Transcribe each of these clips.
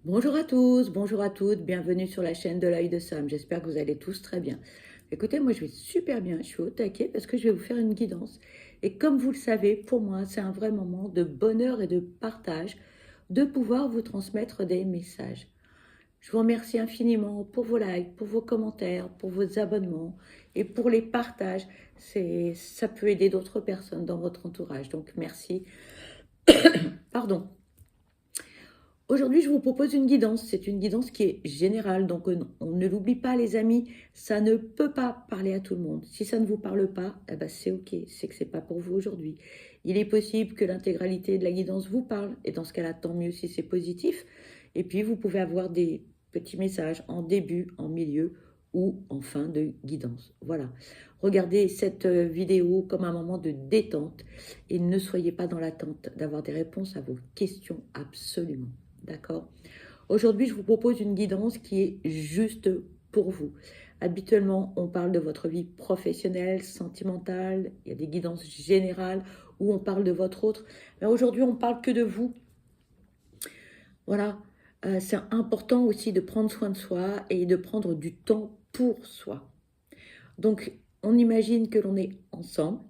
Bonjour à tous, bonjour à toutes, bienvenue sur la chaîne de l'œil de Sam. J'espère que vous allez tous très bien. Écoutez, moi je vais super bien, je suis au taquet parce que je vais vous faire une guidance. Et comme vous le savez, pour moi, c'est un vrai moment de bonheur et de partage de pouvoir vous transmettre des messages. Je vous remercie infiniment pour vos likes, pour vos commentaires, pour vos abonnements et pour les partages. Ça peut aider d'autres personnes dans votre entourage. Donc merci. Pardon. Aujourd'hui, je vous propose une guidance. C'est une guidance qui est générale, donc on ne l'oublie pas, les amis. Ça ne peut pas parler à tout le monde. Si ça ne vous parle pas, eh ben c'est ok, c'est que c'est pas pour vous aujourd'hui. Il est possible que l'intégralité de la guidance vous parle, et dans ce cas-là, tant mieux si c'est positif. Et puis, vous pouvez avoir des petits messages en début, en milieu ou en fin de guidance. Voilà. Regardez cette vidéo comme un moment de détente et ne soyez pas dans l'attente d'avoir des réponses à vos questions absolument. D'accord? Aujourd'hui, je vous propose une guidance qui est juste pour vous. Habituellement, on parle de votre vie professionnelle, sentimentale, il y a des guidances générales où on parle de votre autre. Mais aujourd'hui, on parle que de vous. Voilà, c'est important aussi de prendre soin de soi et de prendre du temps pour soi. Donc, on imagine que l'on est ensemble,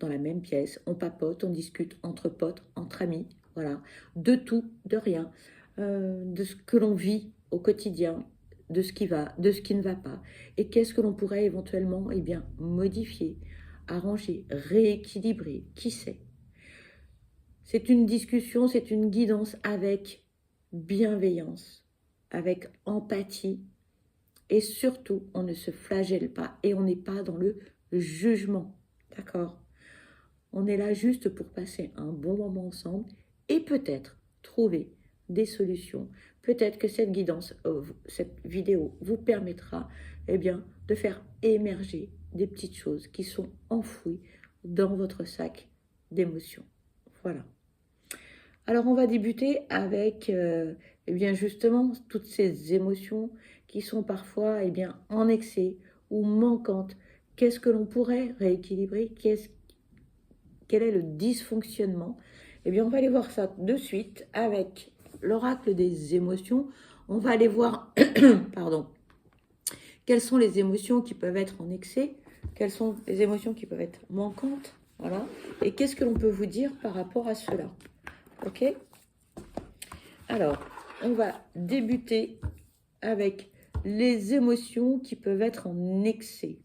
dans la même pièce, on papote, on discute entre potes, entre amis, voilà, de tout, de rien, de ce que l'on vit au quotidien, de ce qui va, de ce qui ne va pas, et qu'est-ce que l'on pourrait éventuellement, eh bien, modifier, arranger, rééquilibrer, qui sait. C'est une discussion, c'est une guidance avec bienveillance, avec empathie, et surtout, on ne se flagelle pas et on n'est pas dans le jugement, d'accord? On est là juste pour passer un bon moment ensemble et peut-être trouver des solutions. Peut-être que cette guidance, cette vidéo vous permettra eh bien, de faire émerger des petites choses qui sont enfouies dans votre sac d'émotions. Voilà. Alors on va débuter avec eh bien justement toutes ces émotions qui sont parfois eh bien, en excès ou manquantes. Qu'est-ce que l'on pourrait rééquilibrer? Quel est le dysfonctionnement? Eh bien, on va aller voir ça de suite avec l'oracle des émotions. On va aller voir, pardon, quelles sont les émotions qui peuvent être en excès, quelles sont les émotions qui peuvent être manquantes, voilà. Et qu'est-ce que l'on peut vous dire par rapport à cela? Ok? Alors, on va débuter avec les émotions qui peuvent être en excès.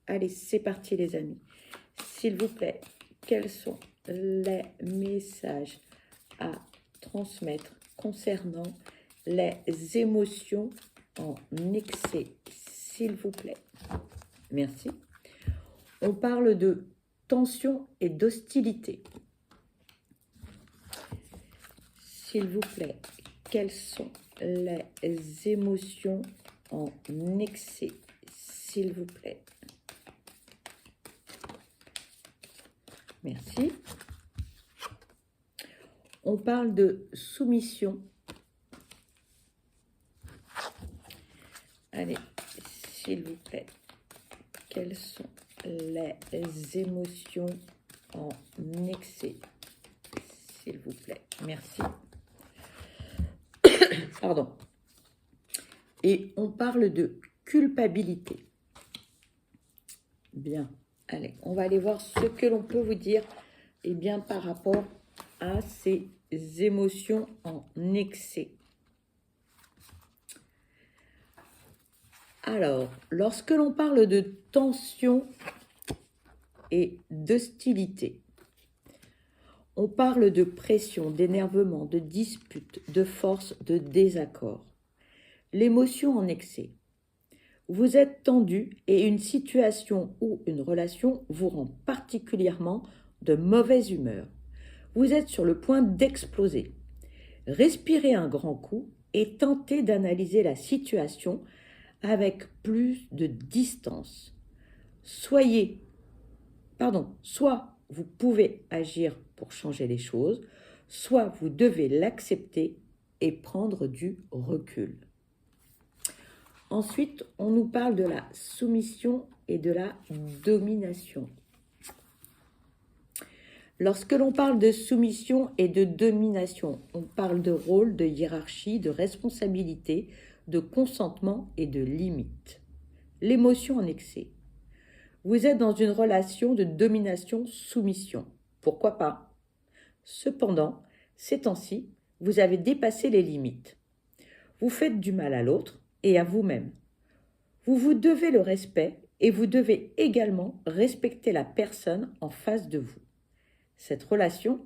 Allez, c'est parti les amis. S'il vous plaît, quels sont les messages à transmettre concernant les émotions en excès, s'il vous plaît? Merci. On parle de tension et d'hostilité. S'il vous plaît, quelles sont les émotions en excès, s'il vous plaît? Merci. On parle de soumission. Allez, s'il vous plaît, quelles sont les émotions en excès, s'il vous plaît? Merci. Pardon. Et on parle de culpabilité. Bien. Allez, on va aller voir ce que l'on peut vous dire eh bien, par rapport à ces émotions en excès. Alors, lorsque l'on parle de tension et d'hostilité, on parle de pression, d'énervement, de dispute, de force, de désaccord. L'émotion en excès. Vous êtes tendu et une situation ou une relation vous rend particulièrement de mauvaise humeur. Vous êtes sur le point d'exploser. Respirez un grand coup et tentez d'analyser la situation avec plus de distance. Soit vous pouvez agir pour changer les choses, soit vous devez l'accepter et prendre du recul. Ensuite, on nous parle de la soumission et de la domination. Lorsque l'on parle de soumission et de domination, on parle de rôle, de hiérarchie, de responsabilité, de consentement et de limite. L'émotion en excès. Vous êtes dans une relation de domination-soumission. Pourquoi pas? Cependant, ces temps-ci, vous avez dépassé les limites. Vous faites du mal à l'autre et à vous-même. Vous vous devez le respect et vous devez également respecter la personne en face de vous. Cette relation,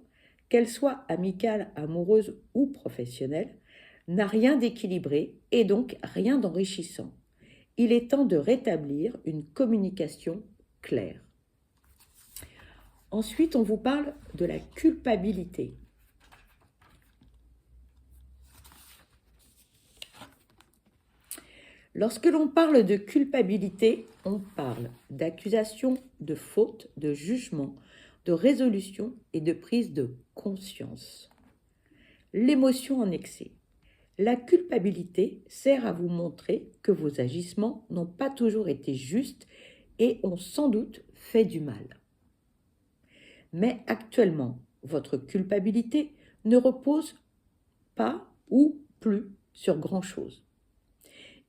qu'elle soit amicale, amoureuse ou professionnelle, n'a rien d'équilibré et donc rien d'enrichissant. Il est temps de rétablir une communication claire. Ensuite, on vous parle de la culpabilité. Lorsque l'on parle de culpabilité, on parle d'accusation, de faute, de jugement, de résolution et de prise de conscience. L'émotion en excès. La culpabilité sert à vous montrer que vos agissements n'ont pas toujours été justes et ont sans doute fait du mal. Mais actuellement, votre culpabilité ne repose pas ou plus sur grand-chose.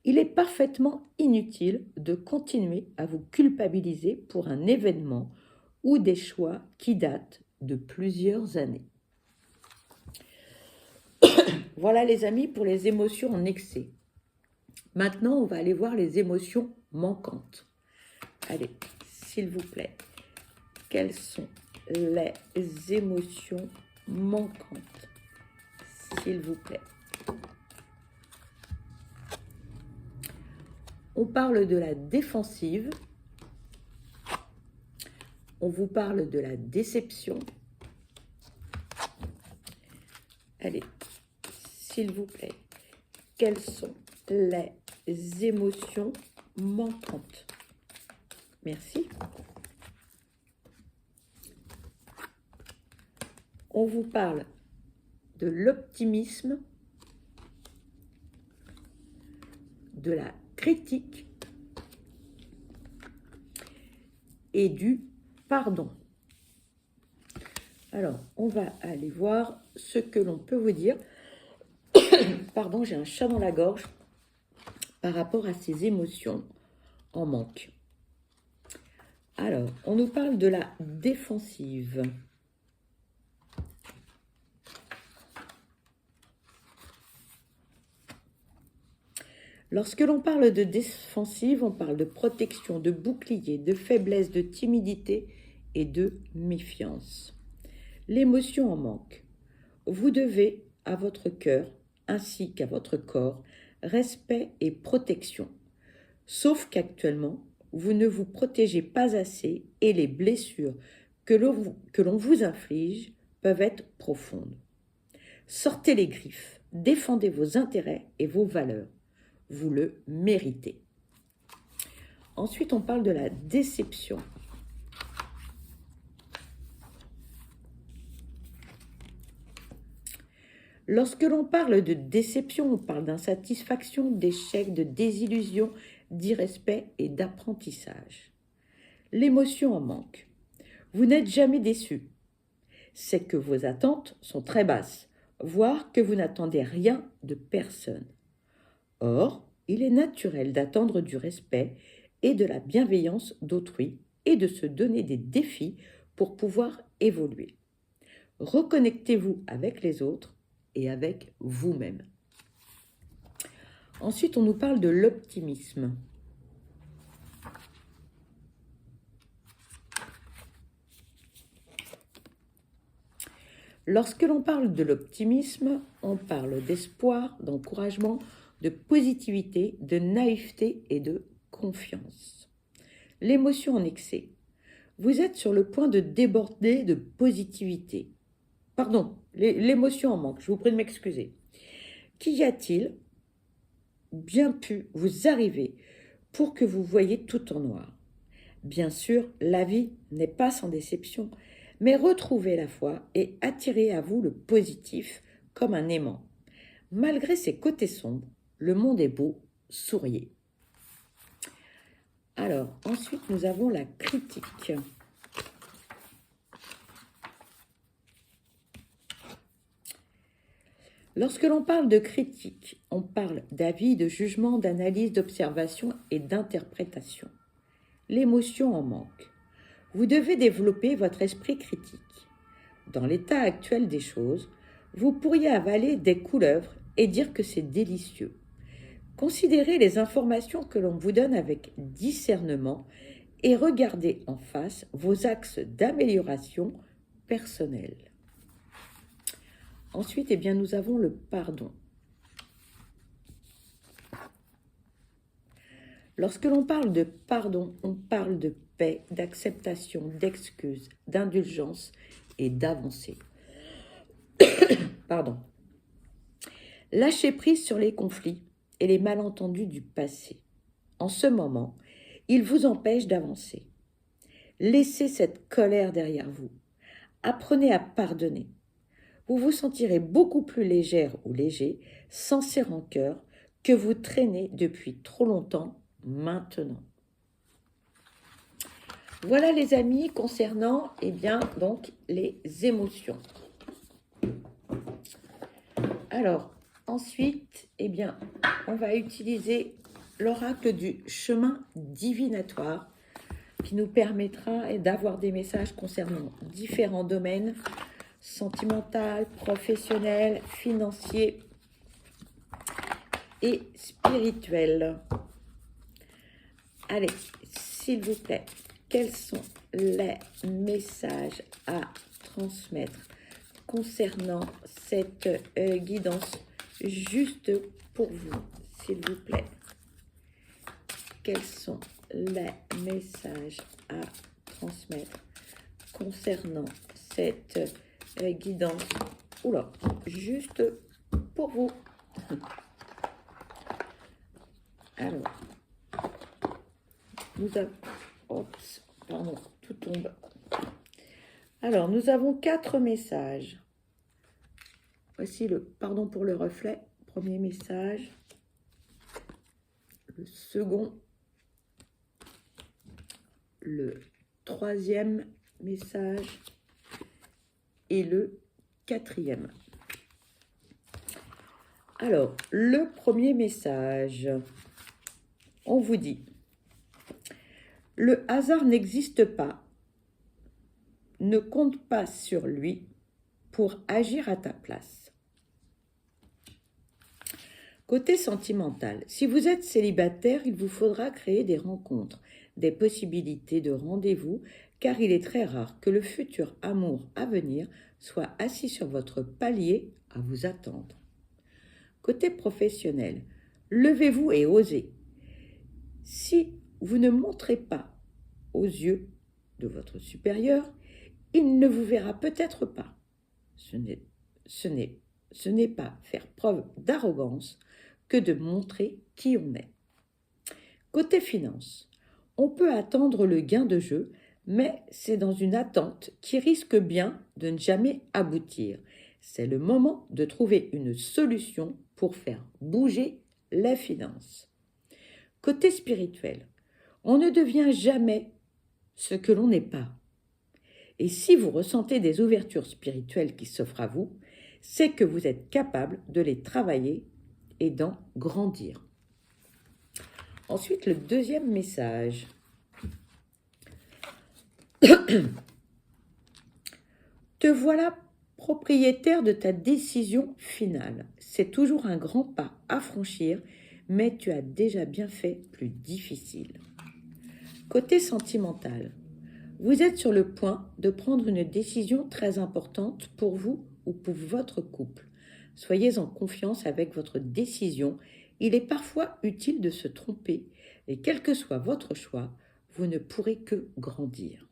Il est parfaitement inutile de continuer à vous culpabiliser pour un événement ou des choix qui datent de plusieurs années. Voilà les amis pour les émotions en excès. Maintenant, on va aller voir les émotions manquantes. Allez, s'il vous plaît, quelles sont les émotions manquantes? S'il vous plaît. On parle de la défensive. On vous parle de la déception. Allez, s'il vous plaît, quelles sont les émotions manquantes? Merci. On vous parle de l'optimisme, de la critique et du pardon. Alors, on va aller voir ce que l'on peut vous dire. Pardon, j'ai un chat dans la gorge par rapport à ces émotions en manque. Alors, on nous parle de la défensive. Lorsque l'on parle de défensive, on parle de protection, de bouclier, de faiblesse, de timidité et de méfiance. L'émotion en manque. Vous devez à votre cœur ainsi qu'à votre corps respect et protection. Sauf qu'actuellement, vous ne vous protégez pas assez et les blessures que l'on vous inflige peuvent être profondes. Sortez les griffes, défendez vos intérêts et vos valeurs. Vous le méritez. Ensuite, on parle de la déception. Lorsque l'on parle de déception, on parle d'insatisfaction, d'échec, de désillusion, d'irrespect et d'apprentissage. L'émotion en manque. Vous n'êtes jamais déçu. C'est que vos attentes sont très basses, voire que vous n'attendez rien de personne. Or, il est naturel d'attendre du respect et de la bienveillance d'autrui et de se donner des défis pour pouvoir évoluer. Reconnectez-vous avec les autres et avec vous-même. Ensuite, on nous parle de l'optimisme. Lorsque l'on parle de l'optimisme, on parle d'espoir, d'encouragement, de positivité, de naïveté et de confiance. L'émotion en excès. Vous êtes sur le point de déborder de positivité. Pardon, l'émotion en manque, je vous prie de m'excuser. Qu'y a-t-il bien pu vous arriver pour que vous voyiez tout en noir? Bien sûr, la vie n'est pas sans déception, mais retrouvez la foi et attirez à vous le positif comme un aimant. Malgré ses côtés sombres, le monde est beau, souriez. Alors, ensuite, nous avons la critique. Lorsque l'on parle de critique, on parle d'avis, de jugement, d'analyse, d'observation et d'interprétation. L'émotion en manque. Vous devez développer votre esprit critique. Dans l'état actuel des choses, vous pourriez avaler des couleuvres et dire que c'est délicieux. Considérez les informations que l'on vous donne avec discernement et regardez en face vos axes d'amélioration personnelle. Ensuite, eh bien, nous avons le pardon. Lorsque l'on parle de pardon, on parle de paix, d'acceptation, d'excuse, d'indulgence et d'avancée. Pardon. Lâchez prise sur les conflits et les malentendus du passé. En ce moment, ils vous empêchent d'avancer. Laissez cette colère derrière vous. Apprenez à pardonner. Vous vous sentirez beaucoup plus légère ou léger sans ces rancœurs que vous traînez depuis trop longtemps maintenant. Voilà les amis concernant donc les émotions. Alors ensuite, on va utiliser l'oracle du chemin divinatoire qui nous permettra d'avoir des messages concernant différents domaines sentimental, professionnel, financier et spirituel. Allez, s'il vous plaît, quels sont les messages à transmettre concernant cette guidance juste pour vous, s'il vous plaît? Quels sont les messages à transmettre concernant cette guidance juste pour vous? Alors, nous avons... tout tombe. Alors, nous avons 4 messages. Voici le pardon pour le reflet. Premier message. Le second. Le troisième message. Et le 4e. Alors, le premier message. On vous dit, le hasard n'existe pas, ne compte pas sur lui pour agir à ta place. Côté sentimental, si vous êtes célibataire, il vous faudra créer des rencontres, des possibilités de rendez-vous, car il est très rare que le futur amour à venir soit assis sur votre palier à vous attendre. Côté professionnel, levez-vous et osez. Si vous ne montrez pas aux yeux de votre supérieur, il ne vous verra peut-être pas. Ce n'est pas faire preuve d'arrogance que de montrer qui on est. Côté finance, on peut attendre le gain de jeu, mais c'est dans une attente qui risque bien de ne jamais aboutir. C'est le moment de trouver une solution pour faire bouger les finances. Côté spirituel, on ne devient jamais ce que l'on n'est pas. Et si vous ressentez des ouvertures spirituelles qui s'offrent à vous, c'est que vous êtes capable de les travailler et d'en grandir. Ensuite, le deuxième message. Te voilà propriétaire de ta décision finale. C'est toujours un grand pas à franchir, mais tu as déjà bien fait plus difficile. Côté sentimental, vous êtes sur le point de prendre une décision très importante pour vous ou pour votre couple. Soyez en confiance avec votre décision. Il est parfois utile de se tromper et quel que soit votre choix, vous ne pourrez que grandir.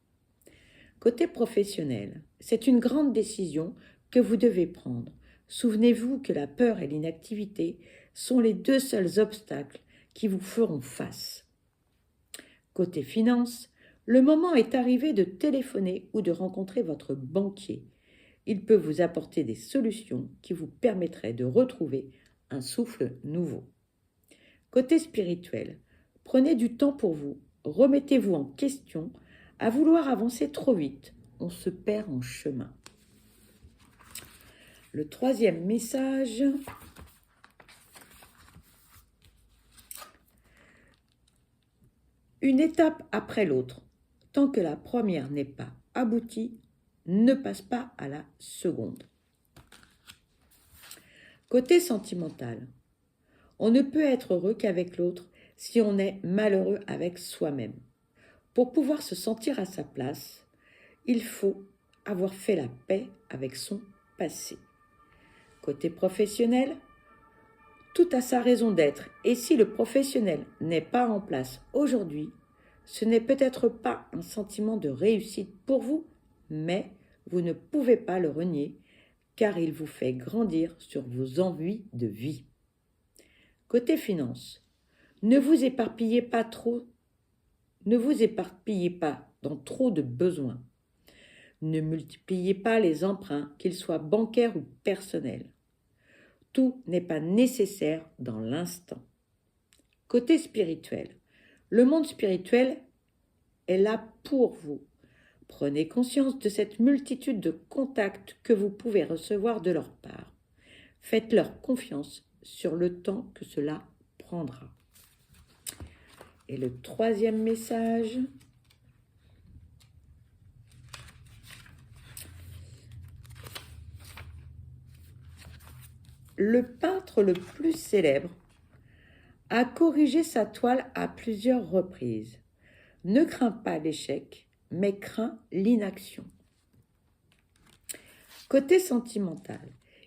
Côté professionnel, c'est une grande décision que vous devez prendre. Souvenez-vous que la peur et l'inactivité sont les 2 seuls obstacles qui vous feront face. Côté finance, le moment est arrivé de téléphoner ou de rencontrer votre banquier. Il peut vous apporter des solutions qui vous permettraient de retrouver un souffle nouveau. Côté spirituel, prenez du temps pour vous, remettez-vous en question. À vouloir avancer trop vite, on se perd en chemin. Le troisième message. Une étape après l'autre. Tant que la première n'est pas aboutie, ne passe pas à la seconde. Côté sentimental, on ne peut être heureux qu'avec l'autre si on est malheureux avec soi-même. Pour pouvoir se sentir à sa place, il faut avoir fait la paix avec son passé. Côté professionnel, tout a sa raison d'être et si le professionnel n'est pas en place aujourd'hui, ce n'est peut-être pas un sentiment de réussite pour vous, mais vous ne pouvez pas le renier car il vous fait grandir sur vos envies de vie. Côté finance, ne vous éparpillez pas dans trop de besoins. Ne multipliez pas les emprunts, qu'ils soient bancaires ou personnels. Tout n'est pas nécessaire dans l'instant. Côté spirituel, le monde spirituel est là pour vous. Prenez conscience de cette multitude de contacts que vous pouvez recevoir de leur part. Faites-leur confiance sur le temps que cela prendra. Et le troisième message. Le peintre le plus célèbre a corrigé sa toile à plusieurs reprises. Ne crains pas l'échec, mais crains l'inaction. Côté sentimental,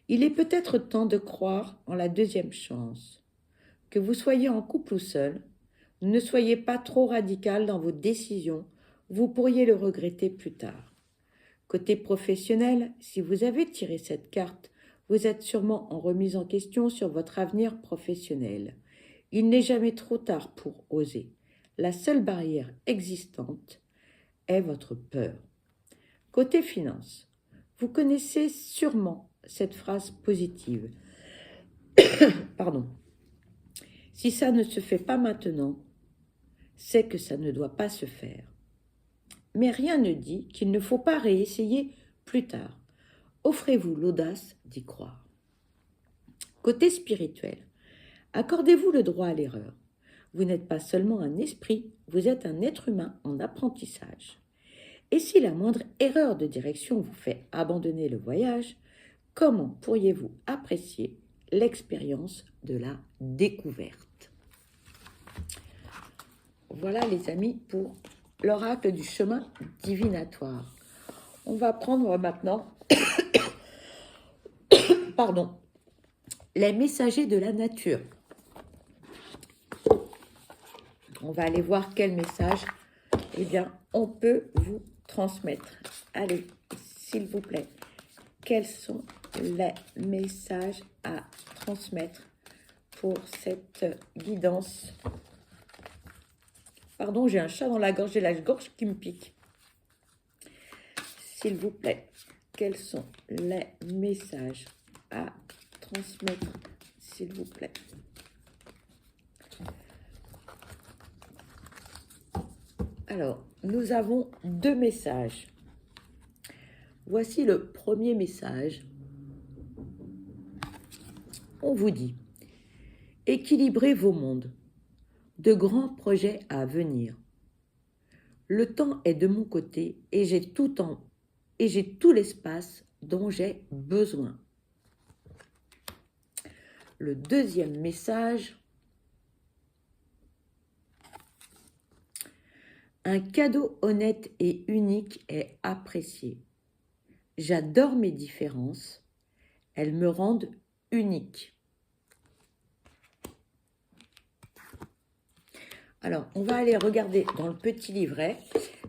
il est peut-être temps de croire en la deuxième chance. Que vous soyez en couple ou seul, ne soyez pas trop radical dans vos décisions, vous pourriez le regretter plus tard. Côté professionnel, si vous avez tiré cette carte, vous êtes sûrement en remise en question sur votre avenir professionnel. Il n'est jamais trop tard pour oser. La seule barrière existante est votre peur. Côté finance, vous connaissez sûrement cette phrase positive. Pardon. Si ça ne se fait pas maintenant, c'est que ça ne doit pas se faire. Mais rien ne dit qu'il ne faut pas réessayer plus tard. Offrez-vous l'audace d'y croire. Côté spirituel, accordez-vous le droit à l'erreur. Vous n'êtes pas seulement un esprit, vous êtes un être humain en apprentissage. Et si la moindre erreur de direction vous fait abandonner le voyage, comment pourriez-vous apprécier l'expérience de la découverte? Voilà les amis pour l'oracle du chemin divinatoire. On va prendre maintenant les messagers de la nature. On va aller voir quel message on peut vous transmettre. Allez, s'il vous plaît, quels sont les messages à transmettre pour cette guidance? Pardon, j'ai un chat dans la gorge, j'ai la gorge qui me pique. S'il vous plaît, quels sont les messages à transmettre, s'il vous plaît? Alors, nous avons deux messages. Voici le premier message. On vous dit, équilibrez vos mondes, de grands projets à venir. Le temps est de mon côté et j'ai tout l'espace dont j'ai besoin. Le deuxième message, un cadeau honnête et unique est apprécié. J'adore mes différences, elles me rendent unique. Alors, on va aller regarder dans le petit livret,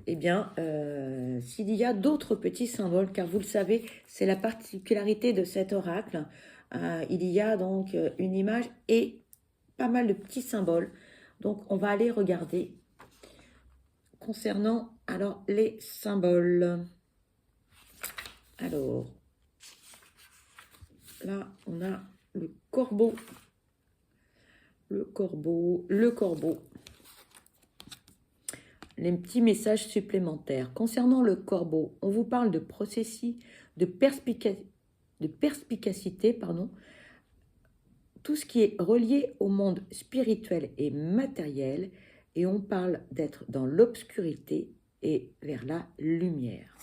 s'il y a d'autres petits symboles, car vous le savez, c'est la particularité de cet oracle. Il y a donc une image et pas mal de petits symboles. Donc, on va aller regarder concernant alors les symboles. Alors, là, on a le corbeau, le corbeau, le corbeau. Les petits messages supplémentaires. Concernant le corbeau, on vous parle de processus, de de perspicacité, pardon, tout ce qui est relié au monde spirituel et matériel, et on parle d'être dans l'obscurité et vers la lumière.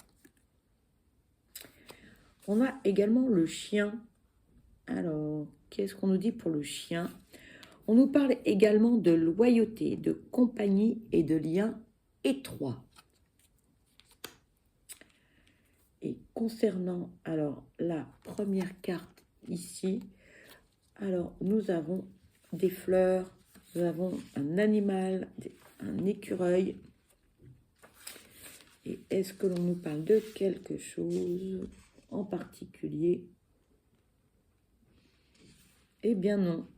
On a également le chien. Alors, qu'est-ce qu'on nous dit pour le chien? On nous parle également de loyauté, de compagnie et de liens étroits. Et concernant alors la première carte ici, alors nous avons des fleurs, nous avons un animal, un écureuil. Et est-ce que l'on nous parle de quelque chose en particulier? Eh bien non,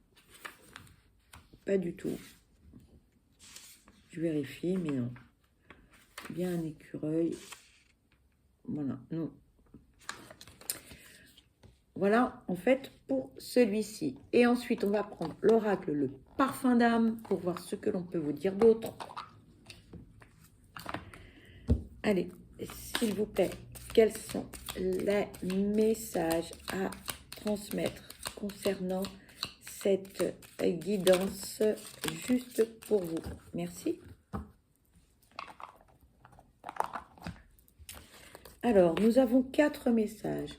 pas du tout. Je vérifie, mais non. Bien un écureuil. Voilà, non. Voilà, en fait, pour celui-ci. Et ensuite, on va prendre l'oracle, le parfum d'âme, pour voir ce que l'on peut vous dire d'autre. Allez, s'il vous plaît, quels sont les messages à transmettre concernant cette guidance juste pour vous? Merci. Alors, nous avons 4 messages.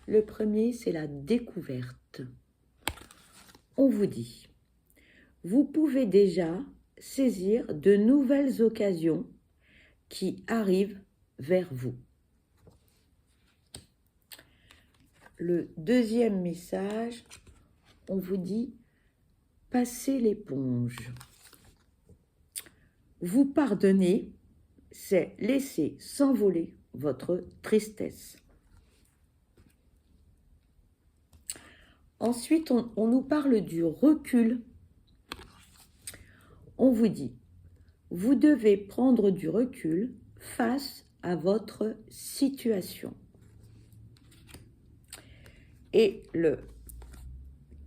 Le premier, c'est la découverte. On vous dit, vous pouvez déjà saisir de nouvelles occasions qui arrivent vers vous. Le deuxième message, on vous dit, passez l'éponge. Vous pardonner, c'est laisser s'envoler votre tristesse. Ensuite, on nous parle du recul. On vous dit, vous devez prendre du recul face à votre situation. Et le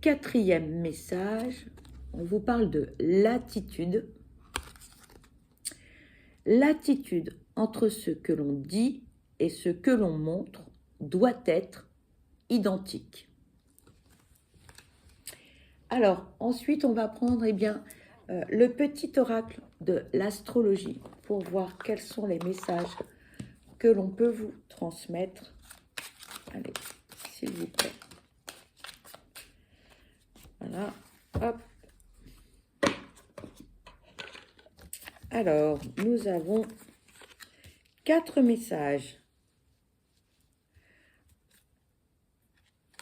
quatrième message, on vous parle de l'attitude. L'attitude entre ce que l'on dit et ce que l'on montre doit être identique. Alors, ensuite, on va prendre le petit oracle de l'astrologie pour voir quels sont les messages que l'on peut vous transmettre. Allez, s'il vous plaît. Voilà, hop. Alors, nous avons 4 messages.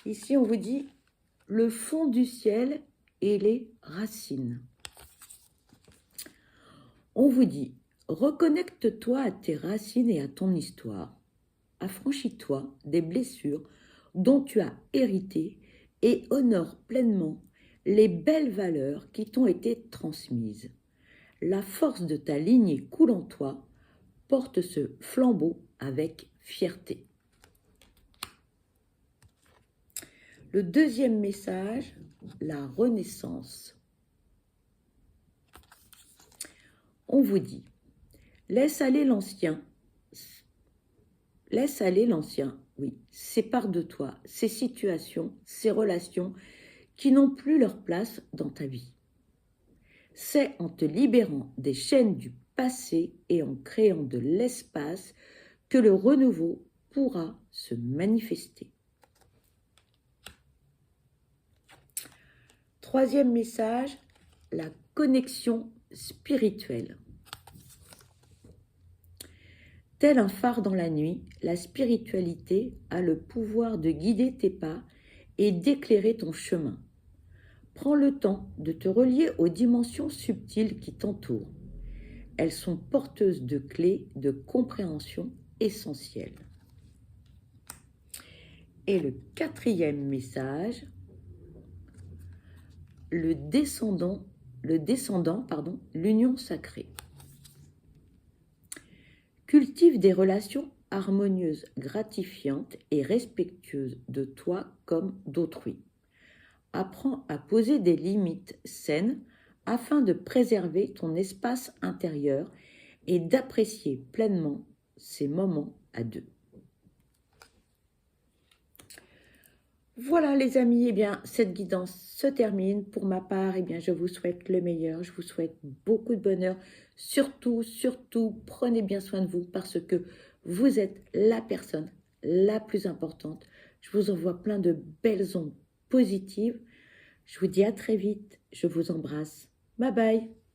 Ici, on vous dit le fond du ciel et les racines. On vous dit, reconnecte-toi à tes racines et à ton histoire. Affranchis-toi des blessures dont tu as hérité et honore pleinement les belles valeurs qui t'ont été transmises. La force de ta lignée coule en toi, porte ce flambeau avec fierté. Le deuxième message, la renaissance. On vous dit, laisse aller l'ancien, oui, sépare de toi ces situations, ces relations qui n'ont plus leur place dans ta vie. C'est en te libérant des chaînes du passé et en créant de l'espace que le renouveau pourra se manifester. Troisième message, la connexion spirituelle. Tel un phare dans la nuit, la spiritualité a le pouvoir de guider tes pas et d'éclairer ton chemin. Prends le temps de te relier aux dimensions subtiles qui t'entourent. Elles sont porteuses de clés de compréhension essentielles. Et le quatrième message, l'union sacrée. Cultive des relations harmonieuses, gratifiantes et respectueuses de toi comme d'autrui. Apprends à poser des limites saines afin de préserver ton espace intérieur et d'apprécier pleinement ces moments à deux. Voilà les amis, eh bien, cette guidance se termine. Pour ma part, eh bien, je vous souhaite le meilleur, je vous souhaite beaucoup de bonheur. Surtout, surtout, prenez bien soin de vous parce que vous êtes la personne la plus importante. Je vous envoie plein de belles ondes positives. Je vous dis à très vite, je vous embrasse. Bye bye.